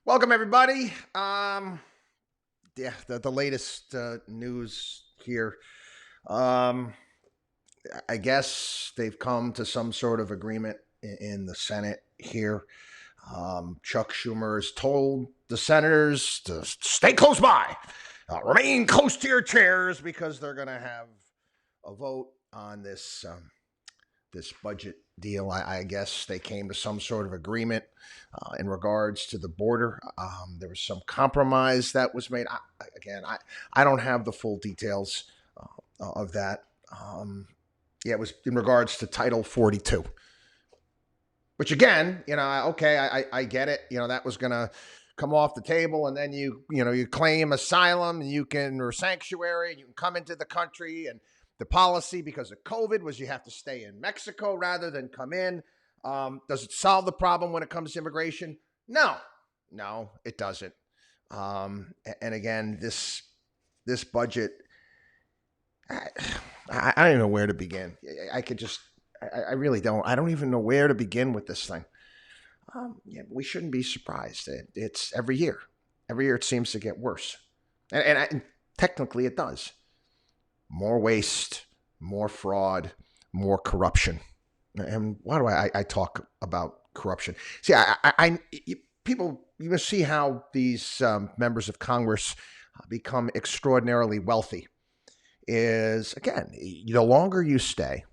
Welcome, everybody. The latest news here. Um, I guess they've come to some sort of agreement in the Senate here. Chuck Schumer has told the senators to stay close by, remain close to your chairs, because they're going to have a vote on this budget deal. I guess they came to some sort of agreement in regards to the border. There was some compromise that was made. I don't have the full details of that. It was in regards to Title 42, which again, I get it. That was going to come off the table, and then you claim asylum, and or sanctuary, and you can come into the country. And the policy, because of COVID, was you have to stay in Mexico rather than come in. Does it solve the problem when it comes to immigration? No, it doesn't. And again, this budget, I don't even know where to begin. I really don't. I don't even know where to begin with this thing. We shouldn't be surprised. It's every year. Every year it seems to get worse. And technically it does. More waste, more fraud, more corruption. And why do I talk about corruption? See, you must see how these members of Congress become extraordinarily wealthy. Is, again, the longer you stay,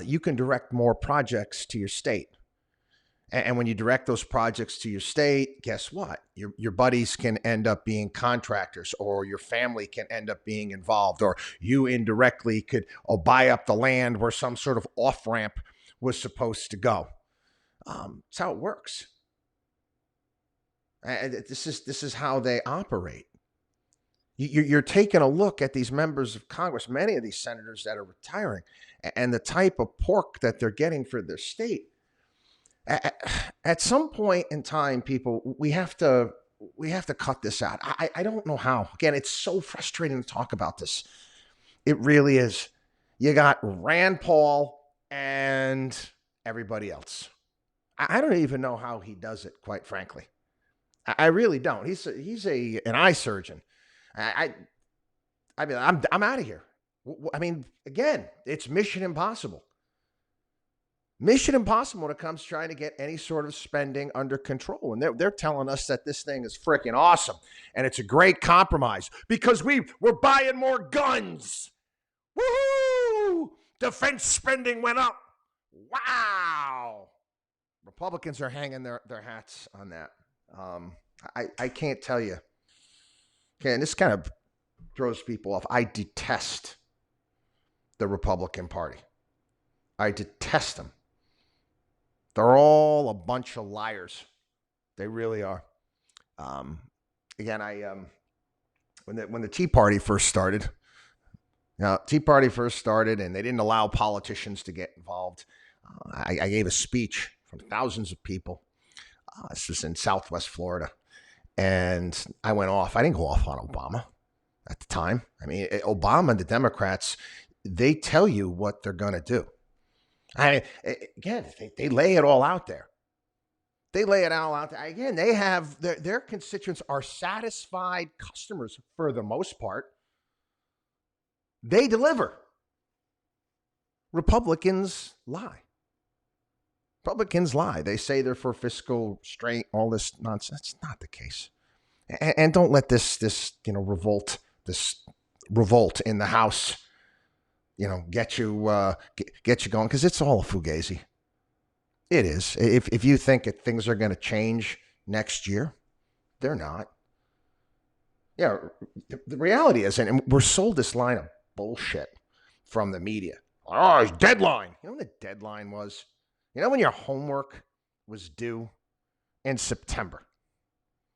you can direct more projects to your state. And when you direct those projects to your state, guess what? Your buddies can end up being contractors, or your family can end up being involved, or you indirectly could buy up the land where some sort of off-ramp was supposed to go. That's how it works. This is how they operate. You're taking a look at these members of Congress, many of these senators that are retiring, and the type of pork that they're getting for their state. At some point in time, people, we have to cut this out. I don't know how. Again, it's so frustrating to talk about this. It really is. You got Rand Paul and everybody else. I don't even know how he does it, quite frankly. I really don't. He's an eye surgeon. I'm out of here. I mean, again, it's Mission Impossible. Mission Impossible when it comes to trying to get any sort of spending under control. And they're telling us that this thing is freaking awesome and it's a great compromise because we're buying more guns. Woohoo! Defense spending went up. Wow. Republicans are hanging their hats on that. I can't tell you. Okay, and this kind of throws people off. I detest the Republican Party. I detest them. They're all a bunch of liars. They really are. Again, when the Tea Party first started, and they didn't allow politicians to get involved. I gave a speech from thousands of people. This was in Southwest Florida, and I went off. I didn't go off on Obama at the time. I mean, Obama and the Democrats, they tell you what they're going to do. They lay it all out there. Again, they have their constituents are satisfied customers for the most part. They deliver. Republicans lie. They say they're for fiscal strength, all this nonsense. That's not the case. And don't let this revolt in the House, get you going, because it's all a fugazi. It is. If you think that things are going to change next year, they're not. Yeah, the reality is, and we're sold this line of bullshit from the media. Oh, it's deadline. You know when the deadline was? You know when your homework was due? In September.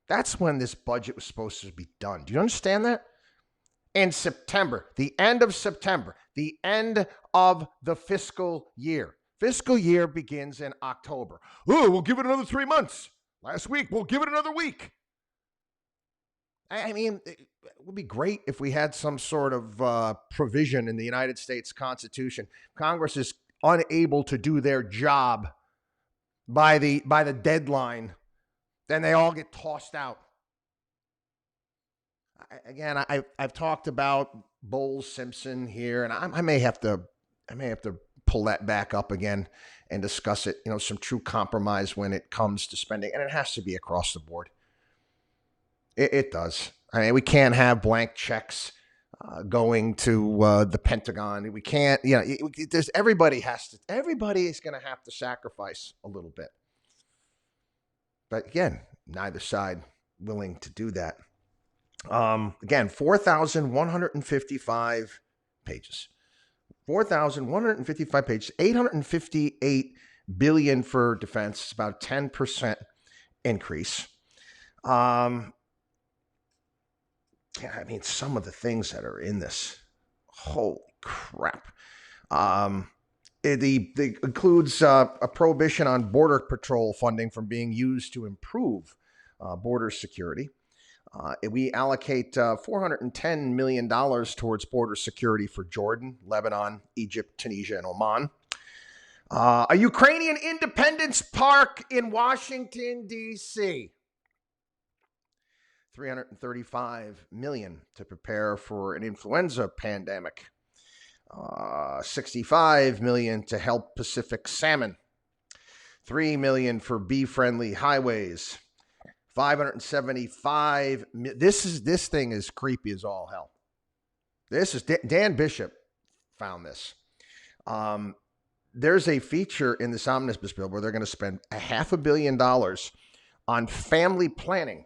That's when this budget was supposed to be done. Do you understand that? In September, the end of September, the end of the fiscal year. Fiscal year begins in October. Oh, we'll give it another 3 months. Last week, we'll give it another week. I mean, it would be great if we had some sort of provision in the United States Constitution. Congress is unable to do their job by the deadline, then they all get tossed out. Again, I've talked about Bowles Simpson here, and I may have to pull that back up again and discuss it. Some true compromise when it comes to spending, and it has to be across the board. It does. I mean, we can't have blank checks going to the Pentagon. We can't. Everybody is going to have to sacrifice a little bit. But again, neither side willing to do that. Again, 4,155 pages. 4,155 pages. 858 billion for defense. It's about a 10% increase. I mean, some of the things that are in this, holy crap. It includes a prohibition on border patrol funding from being used to improve border security. We allocate $410 million towards border security for Jordan, Lebanon, Egypt, Tunisia, and Oman. A Ukrainian Independence Park in Washington, D.C. $335 million to prepare for an influenza pandemic. $65 million to help Pacific salmon. $3 million for bee-friendly highways. $575 million. This thing is creepy as all hell. This is Dan Bishop found this. There's a feature in this omnibus bill where they're going to spend $500 million on family planning.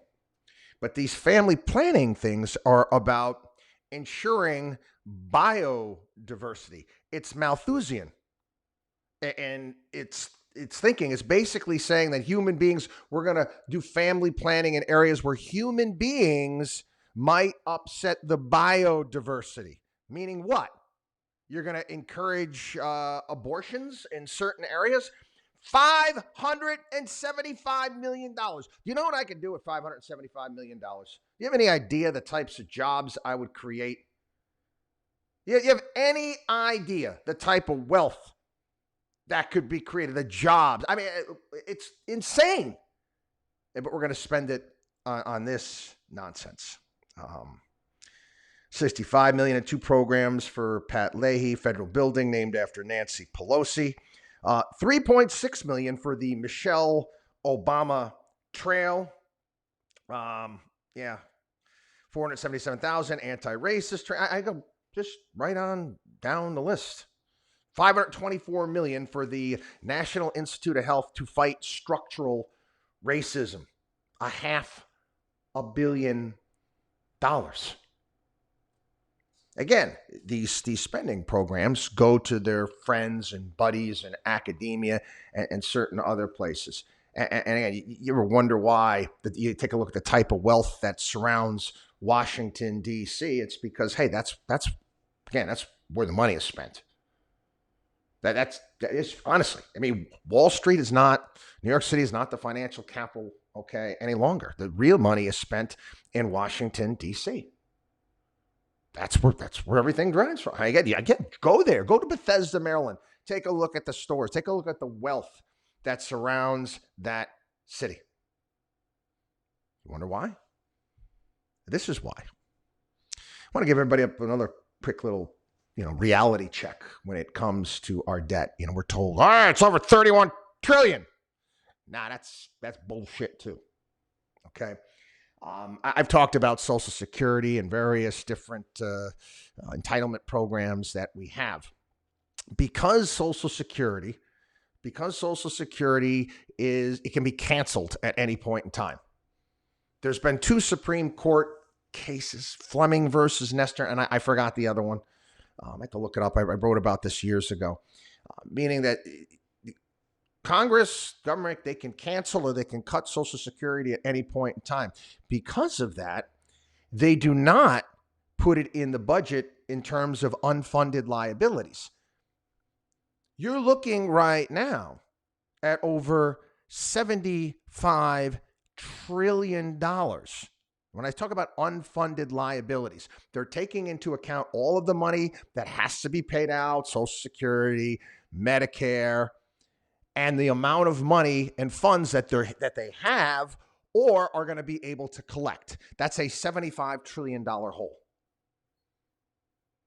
But these family planning things are about ensuring biodiversity. It's Malthusian. And its thinking is basically saying that human beings, we're going to do family planning in areas where human beings might upset the biodiversity. Meaning what? You're going to encourage abortions in certain areas? $575 million. You know what I could do with $575 million? Do you have any idea the types of jobs I would create? You have any idea the type of wealth that could be created, the jobs? I mean, it's insane. But we're going to spend it on this nonsense. $65 million in 2 programs for Pat Leahy, federal building named after Nancy Pelosi. $3.6 million for the Michelle Obama Trail. $477,000 anti-racist trail. I go just right on down the list. $524 million for the National Institute of Health to fight structural racism. $500 million. Again, these spending programs go to their friends and buddies in academia and certain other places. And again, you ever wonder why? You take a look at the type of wealth that surrounds Washington, D.C. It's because, hey, that's where the money is spent. That is honestly, I mean, Wall Street is not, New York City is not the financial capital, any longer. The real money is spent in Washington, D.C. That's where everything drives from. Go there. Go to Bethesda, Maryland. Take a look at the stores. Take a look at the wealth that surrounds that city. You wonder why? This is why. I want to give everybody up another quick little, reality check when it comes to our debt. We're told, it's over 31 trillion. Nah, that's bullshit too. Okay. I've talked about Social Security and various different entitlement programs that we have. Because Social Security it can be canceled at any point in time. There's been 2 Supreme Court cases, Fleming versus Nestor, and I forgot the other one. I have to look it up. I wrote about this years ago, meaning that Congress, government, they can cancel or they can cut Social Security at any point in time. Because of that, they do not put it in the budget in terms of unfunded liabilities. You're looking right now at over $75 trillion. When I talk about unfunded liabilities, they're taking into account all of the money that has to be paid out, Social Security, Medicare, and the amount of money and funds that they have or are going to be able to collect. That's a $75 trillion hole.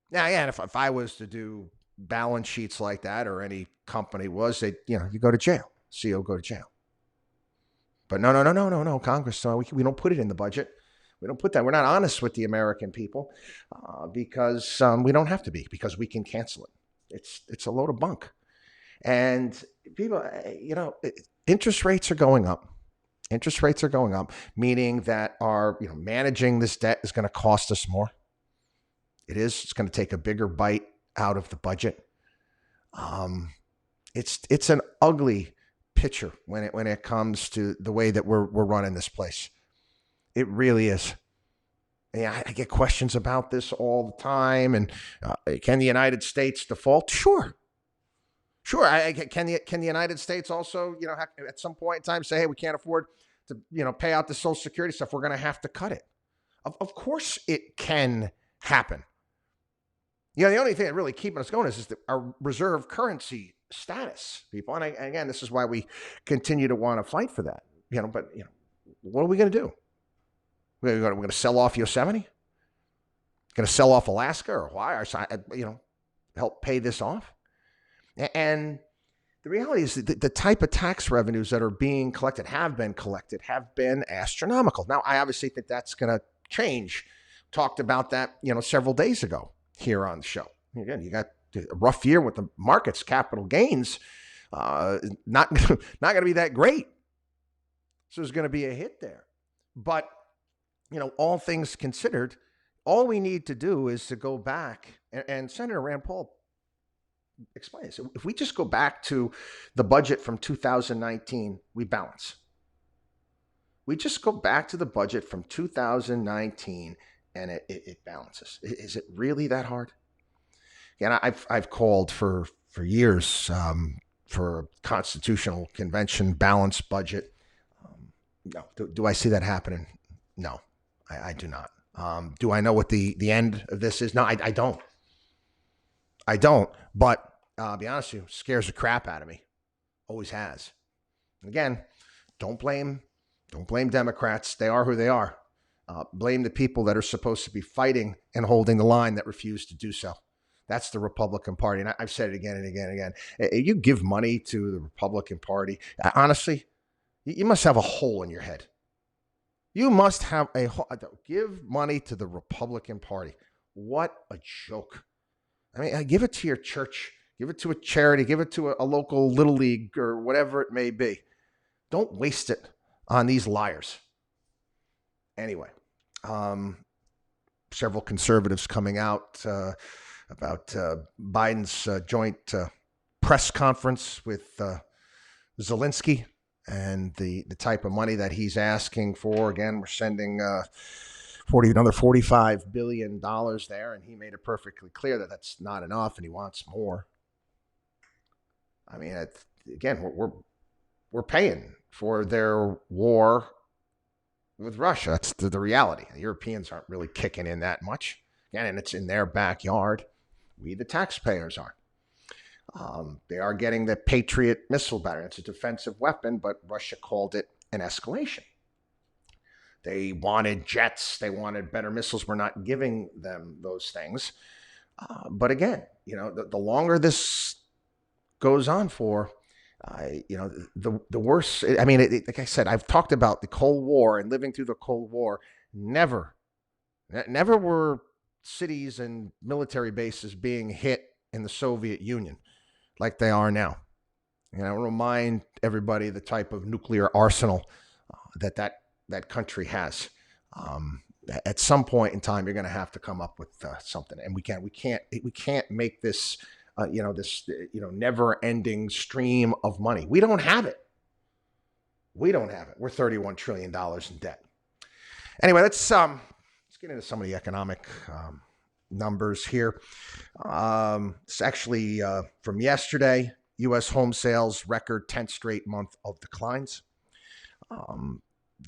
Now, yeah, if I was to do balance sheets like that, or any company was, you go to jail. CEO go to jail. But no, Congress, we don't put it in the budget. We don't put that. We're not honest with the American people because we don't have to be, because we can cancel it. It's a load of bunk. And people, interest rates are going up. Interest rates are going up, meaning that our, managing this debt is going to cost us more. It is. It's going to take a bigger bite out of the budget. It's an ugly picture when it comes to the way that we're running this place. It really is. Yeah, I get questions about this all the time. And can the United States default? Sure. Can the United States also, at some point in time say, hey, we can't afford to, pay out the Social Security stuff. We're going to have to cut it. Of course it can happen. The only thing that really keeping us going is our reserve currency status, people. And again, this is why we continue to want to fight for that. But what are we going to do? We're going to sell off Yosemite? Going to sell off Alaska or Hawaii? Help pay this off? And the reality is that the type of tax revenues that are being collected, have been astronomical. Now, I obviously think that's going to change. Talked about that, several days ago here on the show. Again, you got a rough year with the markets, capital gains, not going to be that great. So there's going to be a hit there. But, all things considered, all we need to do is to go back, and Senator Rand Paul explain this. If we just go back to the budget from 2019, we balance. We just go back to the budget from 2019 and it balances. Is it really that hard? And I've called for years for a constitutional convention balanced budget. No. Do I see that happening? No, I do not. Do I know what the end of this is? No, I don't. But I'll be honest with you, scares the crap out of me. Always has. And again, don't blame Democrats. They are who they are. Blame the people that are supposed to be fighting and holding the line that refuse to do so. That's the Republican Party. And I've said it again and again and again. You give money to the Republican Party. Honestly, you must have a hole in your head. You must have a hole. Give money to the Republican Party. What a joke. I mean, give it to your church. Give it to a charity. Give it to a local little league or whatever it may be. Don't waste it on these liars. Anyway, several conservatives coming out about Biden's joint press conference with Zelensky and the type of money that he's asking for. Again, we're sending another $45 billion there, and he made it perfectly clear that that's not enough and he wants more. I mean, again, we're paying for their war with Russia. That's the reality. The Europeans aren't really kicking in that much. Again, and it's in their backyard. We, the taxpayers, aren't. They are getting the Patriot missile battery. It's a defensive weapon, but Russia called it an escalation. They wanted jets. They wanted better missiles. We're not giving them those things. But again, the longer this goes on for, the worse. I mean, like I said, I've talked about the Cold War and living through the Cold War. Never were cities and military bases being hit in the Soviet Union like they are now. And I remind everybody the type of nuclear arsenal that country has. At some point in time, you're going to have to come up with something, and we can't make this never-ending stream of money. We don't have it. We're $31 trillion in debt. Anyway, let's get into some of the economic numbers here. It's actually from yesterday. U.S. home sales record 10th straight month of declines.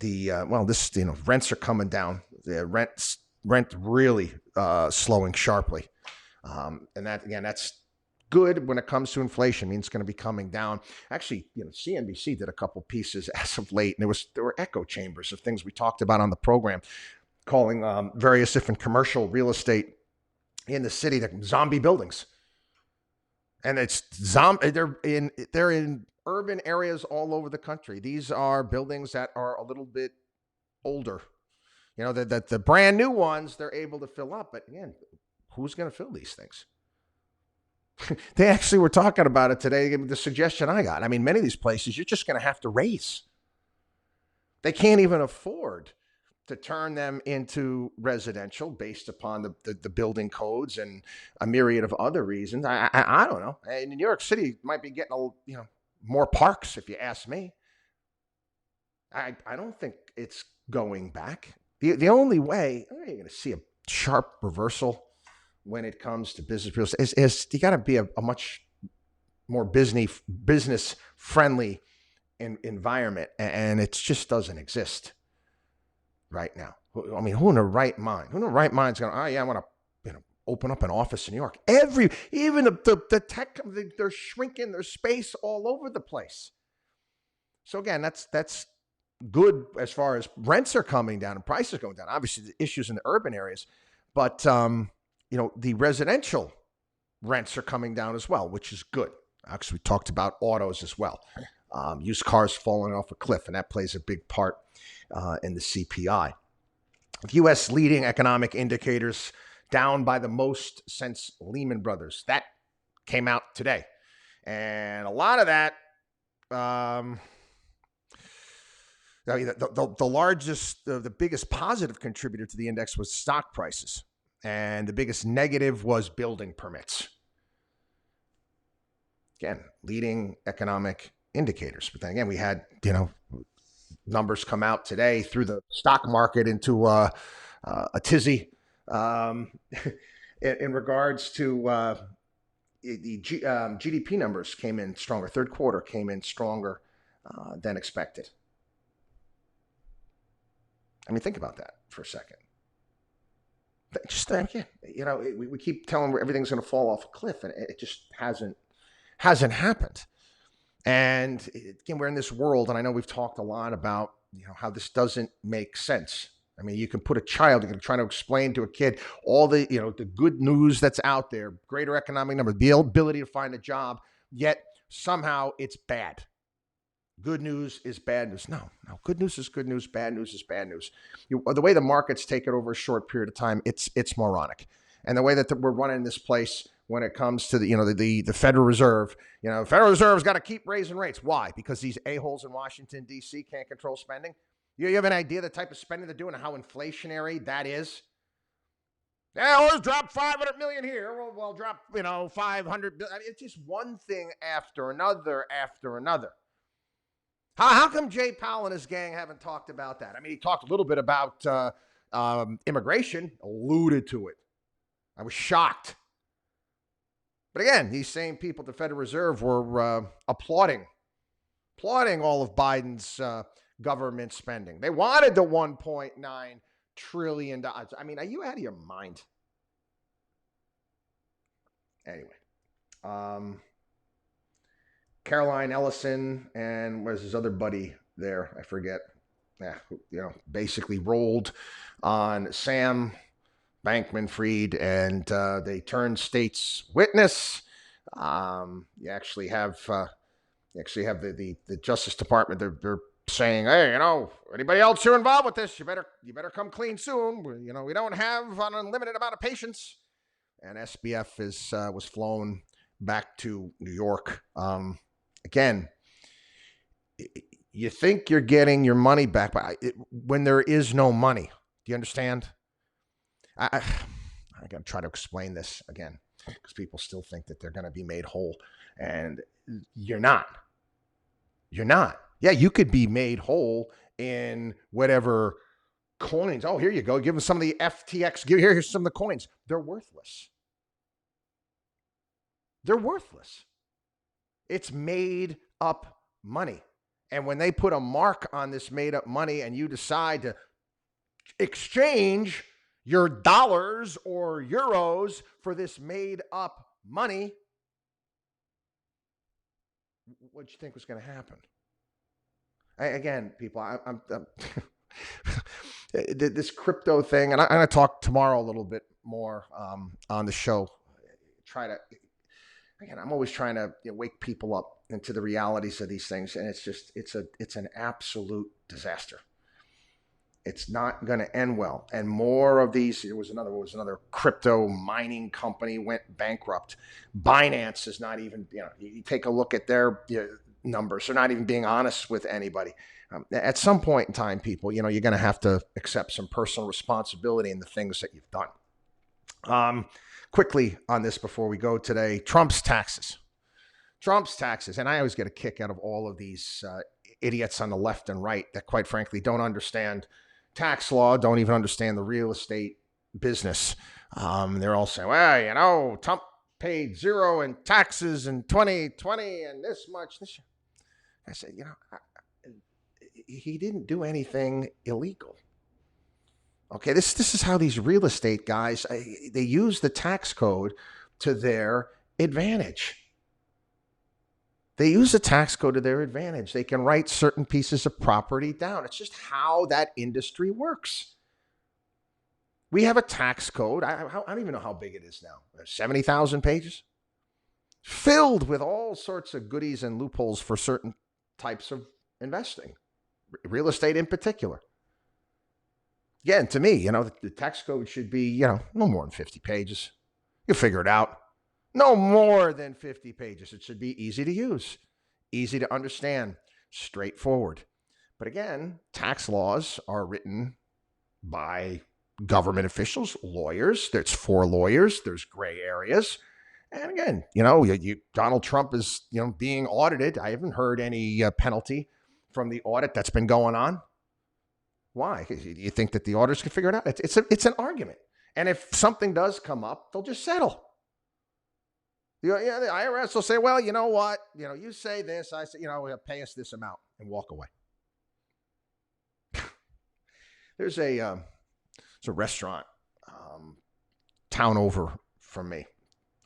Rents are coming down. The rent really slowing sharply, and that's good when it comes to inflation. I mean, it's going to be coming down. Actually, CNBC did a couple pieces as of late, and there were echo chambers of things we talked about on the program, calling various different commercial real estate in the city zombie buildings. And it's they're in urban areas all over the country. These are buildings that are a little bit older. That the brand new ones they're able to fill up. But again, who's going to fill these things? They actually were talking about it today. The suggestion I got. I mean, many of these places you're just going to have to raise. They can't even afford to turn them into residential based upon the building codes and a myriad of other reasons. I don't know. In New York City, might be getting more parks, if you ask me. I don't think it's going back. The only way you're going to see a sharp reversal when it comes to business real estate is you got to be a much more business friendly environment, and it just doesn't exist right now. I mean, who in the right mind? Who in the right mind is going, I want to open up an office in New York? Even the tech, they're shrinking their space all over the place. So again, that's good as far as rents are coming down and prices going down. Obviously, the issues in the urban areas, but the residential rents are coming down as well, which is good. Actually, we talked about autos as well. Used cars falling off a cliff, and that plays a big part in the CPI. The U.S. leading economic indicators down by the most since Lehman Brothers. That came out today. And a lot of that, the largest, the biggest positive contributor to the index was stock prices. And the biggest negative was building permits. Again, leading economic indicators. But then again, we had, numbers come out today through the stock market into a tizzy in regards to the GDP numbers came in stronger. Third quarter came in stronger than expected. I mean, think about that for a second. Just we keep telling where everything's going to fall off a cliff, and it just hasn't happened. And again, we're in this world, and I know we've talked a lot about how this doesn't make sense. I mean, you can put a child, you can try to explain to a kid all the the good news that's out there, greater economic numbers, the ability to find a job, yet somehow it's bad. Good news is bad news. No. Good news is good news. Bad news is bad news. The way the markets take it over a short period of time, it's moronic. And the way that we're running this place when it comes to the Federal Reserve, the Federal Reserve's got to keep raising rates. Why? Because these a-holes in Washington, D.C. can't control spending. You have an idea the type of spending they're doing and how inflationary that is? Yeah, let's drop $500 million here. We'll drop 500 billion. It's just one thing after another after another. How come Jay Powell and his gang haven't talked about that? I mean, he talked a little bit about immigration, alluded to it. I was shocked. But again, these same people at the Federal Reserve were applauding all of Biden's government spending. They wanted the $1.9 trillion. I mean, are you out of your mind? Anyway, Caroline Ellison and where's his other buddy there? I forget. Basically rolled on Sam Bankman-Fried, and they turned state's witness. You actually have the Justice Department. They're saying, hey, anybody else who involved with this, you better come clean soon. We don't have an unlimited amount of patience. And SBF was flown back to New York. Again, you think you're getting your money back, but when there is no money, do you understand? I got to try to explain this again because people still think that they're going to be made whole, and you're not. You're not. Yeah, you could be made whole in whatever coins. Oh, here you go. Give them some of the FTX. Here's some of the coins. They're worthless. They're worthless. It's made up money. And when they put a mark on this made up money and you decide to exchange your dollars or euros for this made up money, What did you think was going to happen? Again, people, I'm this crypto thing, and I'm going to talk tomorrow a little bit more on the show. Again, I'm always trying to wake people up into the realities of these things, and it's an absolute disaster. It's not going to end well. And more of these, there was another crypto mining company went bankrupt. Binance is not even, you take a look at their numbers. They're not even being honest with anybody. At some point in time, people, you're going to have to accept some personal responsibility in the things that you've done. Quickly on this before we go today, Trump's taxes. And I always get a kick out of all of these idiots on the left and right that, quite frankly, don't understand tax law, don't even understand the real estate business. They're all saying, well, Trump paid zero in taxes in 2020 and this much this year. I said, he didn't do anything illegal. Okay, this is how these real estate guys, they use the tax code to their advantage. They use the tax code to their advantage. They can write certain pieces of property down. It's just how that industry works. We have a tax code. I don't even know how big it is now. 70,000 pages, filled with all sorts of goodies and loopholes for certain types of investing, real estate in particular. Again, to me, the tax code should be, no more than 50 pages. You figure it out. No more than 50 pages. It should be easy to use, easy to understand, straightforward. But again, tax laws are written by government officials, lawyers. There's 4 lawyers. There's gray areas. And again, Donald Trump is, being audited. I haven't heard any penalty from the audit that's been going on. Why? You think that the auditors can figure it out? It's an argument. And if something does come up, they'll just settle. The IRS will say, well, you know what? You say this, I say, pay us this amount and walk away. There's a restaurant town over from me,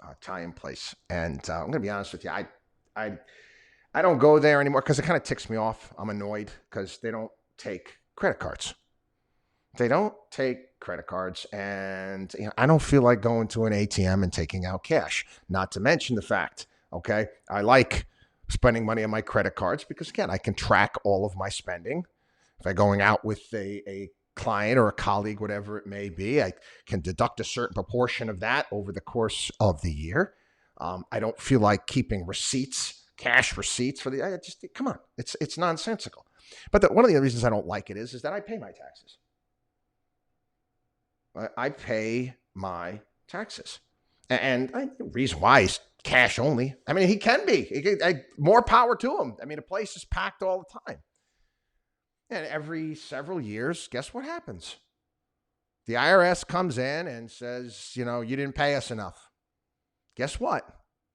Italian place. And I'm going to be honest with you. I don't go there anymore because it kind of ticks me off. I'm annoyed because they don't take credit cards. They don't take credit cards, and I don't feel like going to an ATM and taking out cash. Not to mention the fact, okay, I like spending money on my credit cards because, again, I can track all of my spending. If I'm going out with a client or a colleague, whatever it may be, I can deduct a certain proportion of that over the course of the year. I don't feel like keeping receipts, cash receipts for come on, it's nonsensical. But one of the reasons I don't like it is that I pay my taxes. I pay my taxes. And the reason why is cash only. I mean, he can be. More power to him. I mean, the place is packed all the time. And every several years, guess what happens? The IRS comes in and says, you didn't pay us enough. Guess what?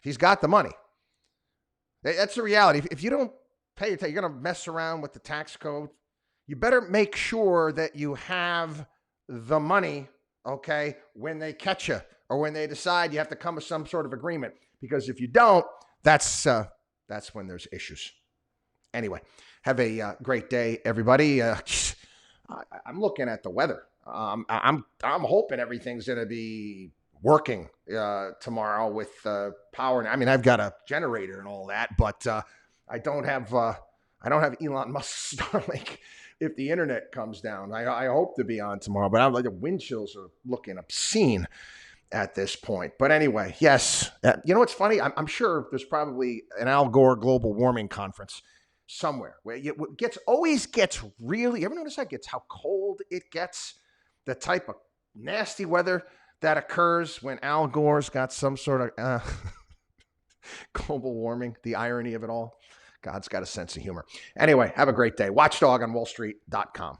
He's got the money. That's the reality. If you don't pay your tax, you're going to mess around with the tax code. You better make sure that you have the money, okay, when they catch you or when they decide you have to come with some sort of agreement. Because if you don't, that's when there's issues. Anyway, have a great day, everybody. I'm looking at the weather. I'm hoping everything's going to be working tomorrow with power. I mean, I've got a generator and all that, but I don't have Elon Musk's Starlink. If the internet comes down, I hope to be on tomorrow, but the wind chills are looking obscene at this point. But anyway, yes. What's funny? I'm sure there's probably an Al Gore global warming conference somewhere where it always gets really, you ever notice that gets how cold it gets? The type of nasty weather that occurs when Al Gore's got some sort of global warming, the irony of it all. God's got a sense of humor. Anyway, have a great day. WatchDog on WallStreet.com.